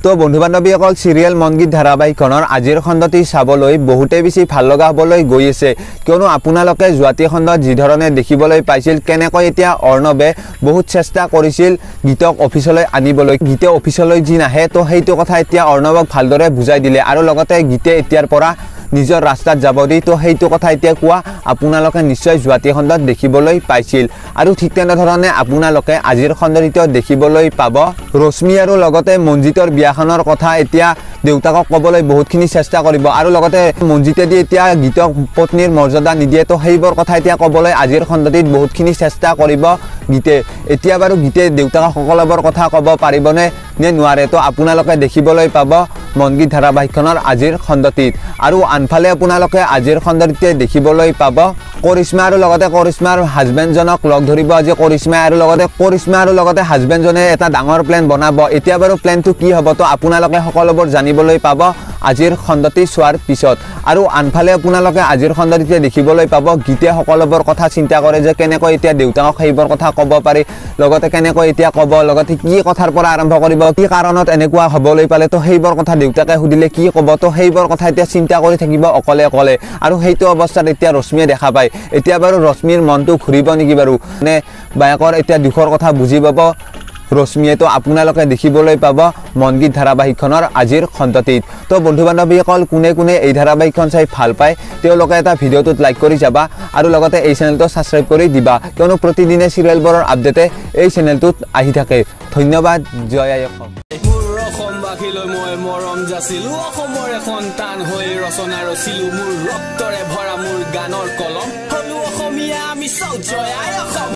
তো বন্ধু বান্ধৱীসকল সিৰিয়েল মনগীত ধাৰাবাহিকখনৰ আজিৰ খণ্ডটি চাবলৈ বহুতে বেছি ভাল লগা হ'বলৈ গৈ আছে কিয়নো আপোনালোকে যোৱাটি খণ্ডত যি ধৰণে দেখিবলৈ পাইছিল কেনেকৈ এতিয়া অৰ্ণৱে বহুত চেষ্টা কৰিছিল গীতক অফিচলৈ আনিবলৈ গীতে অফিচলৈ যি নাহে তো সেইটো কথা এতিয়া অৰ্ণৱক ভালদৰে বুজাই দিলে আৰু লগতে গীতে এতিয়াৰ পৰা নিজৰ ৰাস্তাত যাব দি তো সেইটো কথা এতিয়া কোৱা আপোনালোকে নিশ্চয় যোৱাটি খণ্ডত দেখিবলৈ পাইছিল আৰু ঠিক তেনেধৰণে আপোনালোকে আজিৰ খণ্ডটিত দেখিবলৈ পাব ৰশ্মি আৰু লগতে মঞ্জিতৰ বিয়াখনৰ কথা এতিয়া দেউতাকক ক'বলৈ বহুতখিনি চেষ্টা কৰিব আৰু লগতে মঞ্জিতেদি এতিয়া গীতক পত্নীৰ মৰ্যাদা নিদিয়ে তো সেইবোৰ কথা এতিয়া ক'বলৈ আজিৰ খণ্ডটিত বহুতখিনি চেষ্টা কৰিব গীতে এতিয়া বাৰু গীতে দেউতাকক সকলোবোৰ কথা ক'ব পাৰিবনে নে নোৱাৰে তো আপোনালোকে দেখিবলৈ পাব মনগীত ধাৰাবাহিকখনৰ আজিৰ খণ্ডটিত আৰু আনফালে আপোনালোকে আজিৰ খণ্ডটিতে দেখিবলৈ পাব কৰিশ্মা আৰু লগতে কৰিশ্মাৰ হাজবেণ্ডজনক লগ ধৰিব আজি কৰিশ্মা আৰু লগতে হাজবেণ্ডজনে এটা ডাঙৰ প্লেন বনাব এতিয়া বাৰু প্লেনটো কি হ'ব তো আপোনালোকে সকলোবোৰ জানিবলৈ পাব আজিৰ খণ্ডটি চোৱাৰ পিছত আৰু আনফালে আপোনালোকে আজিৰ খণ্ডটিতে দেখিবলৈ পাব গীতে সকলোবোৰ কথা চিন্তা কৰে যে কেনেকৈ এতিয়া দেউতাকক সেইবোৰ কথা ক'ব পাৰি লগতে কেনেকৈ এতিয়া ক'ব লগতে কি কথাৰ পৰা আৰম্ভ কৰিব কি কাৰণত এনেকুৱা হ'বলৈ পালে তো সেইবোৰ কথা দেউতাকে সুধিলে কি ক'ব তো সেইবোৰ কথা এতিয়া চিন্তা কৰি থাকিব অকলে আৰু সেইটো অৱস্থাত এতিয়া ৰশ্মিয়ে দেখা পায় এতিয়া বাৰু ৰশ্মিৰ মনটো ঘূৰিব নেকি বাৰু নে বায়েকৰ এতিয়া দুখৰ কথা বুজি পাব ৰশ্মিয়ে তো আপোনালোকে দেখিবলৈ পাব মনগীত ধাৰাবাহিকখনৰ আজিৰ খণ্ডটিত তো বন্ধু বান্ধৱীসকল কোনে কোনে এই ধাৰাবাহিকখন চাই ভাল পায় তেওঁলোকে এটা ভিডিঅ'টোত লাইক কৰি যাবা আৰু লগতে এই চেনেলটো ছাবস্ক্ৰাইব কৰি দিবা কিয়নো প্ৰতিদিনে চিৰিয়েলবোৰৰ আপডেটে এই চেনেলটোত আহি থাকে ধন্যবাদ জয় আই অসম অসমবাসীলৈ মই মৰম যাচিলো অসমৰ এখন টান হৈ ৰচনা ৰচিলো মোৰ ৰক্তৰে ভৰা মোৰ গানৰ কলম হলো অসমীয়া আমি চব জয় আই অসম